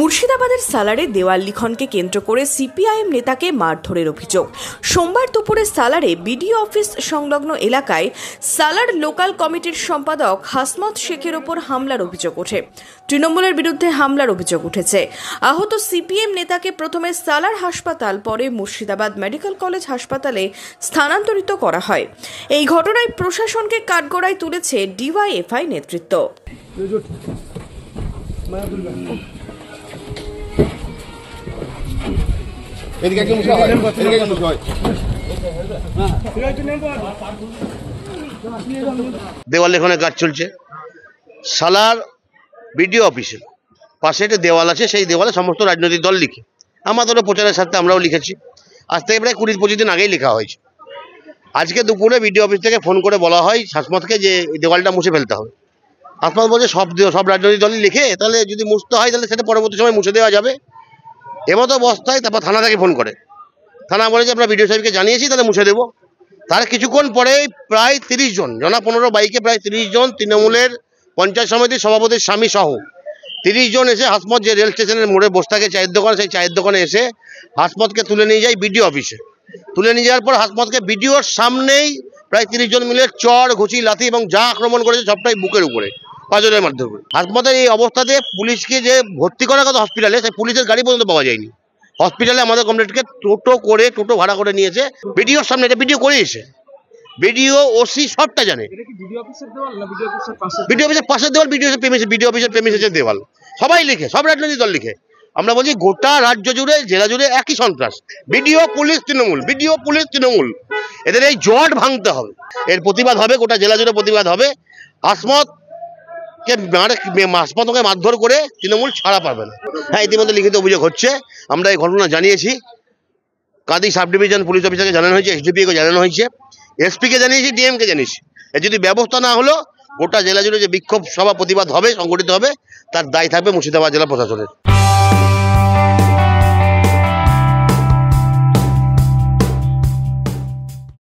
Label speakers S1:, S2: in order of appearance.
S1: মুর্শিদাবাদের সালারে দেওয়াল লিখনকে কেন্দ্র করে সিপিআইএম নেতাকে মারধরের অভিযোগ। সোমবার দুপুরে সালারে বিডিও অফিস সংলগ্ন এলাকায় সালার লোকাল কমিটির সম্পাদক হাসমত শেখের ওপর হামলার অভিযোগ ওঠে। তৃণমূলের বিরুদ্ধে হামলার অভিযোগ উঠেছে। আহত সিপিএম নেতাকে প্রথমে সালার হাসপাতাল, পরে মুর্শিদাবাদ মেডিকেল কলেজ হাসপাতালে স্থানান্তরিত করা হয়। এই ঘটনায় প্রশাসনকে কাঠগড়ায় তুলেছে ডিওয়াইএফআই নেতৃত্ব।
S2: দেওয়াল লেখনের কাজ চলছে সালার বিডিও অফিসে, পাশে একটা দেওয়াল আছে, সেই দেওয়ালে সমস্ত রাজনৈতিক দল লিখে, আমাদেরও প্রচারের সাথে আমরাও লিখেছি। আজ থেকে প্রায় 20-25 দিন আগেই লেখা হয়েছে। আজকে দুপুরে বিডিও অফিস থেকে ফোন করে বলা হয় হাসমতকে যে দেওয়ালটা মুছে ফেলতে হবে। হাসমত বলছে সব রাজনৈতিক দলই লিখে, তাহলে যদি মুছতে হয় তাহলে সেটা পরবর্তী সময় মুছে দেওয়া যাবে। এমতো অবস্থায় তারপর থানা থেকে ফোন করে, থানা বলে যে আমরা বিডিও সাহেবকে জানিয়েছি, তাহলে মুছে দেবো। তার কিছুক্ষণ পরে প্রায় 30 জন, জনা 15 বাইকে প্রায় 30 জন তৃণমূলের পঞ্চায়েত সমিতির সভাপতির স্বামী সহ 30 জন এসে হাসমত যে রেল স্টেশনের মোড়ে বসে থাকে চায়ের দোকান, সেই চায়ের দোকানে এসে হাসমতকে তুলে নিয়ে যায় বিডিও অফিসে। তুলে নিয়ে যাওয়ার পর হাসমতকে বিডিওর সামনেই প্রায় 30 জন মিলে চড়, ঘুষি, লাথি এবং যা আক্রমণ করেছে সবটাই বুকের উপরে, পাঁজরের মাধ্যমে। হাসমতের এই অবস্থাতে পুলিশকে যে ভর্তি করার কথা হসপিটালে, সেই পুলিশের গাড়ি পর্যন্ত পাওয়া যায়নি। হসপিটালে আমাদের কমপ্লেটকে টোটো ভাড়া করে নিয়েছে বিডিওর সামনে। এটা বিডিও করেছে, বিডিও, ওসি সবটা জানে। বিডিও অফিসের পাশের দেওয়াল, বিডিও অফিসের প্রেমিসের দেওয়াল, সবাই লিখে, সব রাজনৈতিক দল লিখে। আমরা বলছি গোটা রাজ্য জুড়ে, জেলা জুড়ে একই সন্ত্রাস, BDO police Trinamool, BDO police Trinamool. এদের এই জট ভাঙতে হবে, এর প্রতিবাদ হবে, গোটা জেলা জুড়ে প্রতিবাদ হবে। হাসমতকে মারধর করে তৃণমূল ছাড়া পাবে না। হ্যাঁ, ইতিমধ্যে লিখিত অভিযোগ হচ্ছে, আমরা এই ঘটনা জানিয়েছি। কাঁদি সাব ডিভিশন পুলিশ অফিসারকে জানানো হয়েছে, এসডিপিকে জানানো হয়েছে, এসপিকে জানিয়েছি, ডিএমকে জানিয়েছি। এর যদি ব্যবস্থা না হলো গোটা জেলা জুড়ে যে বিক্ষোভ সভা প্রতিবাদ হবে, সংগঠিত হবে, তার দায় থাকবে মুর্শিদাবাদ জেলা প্রশাসনের।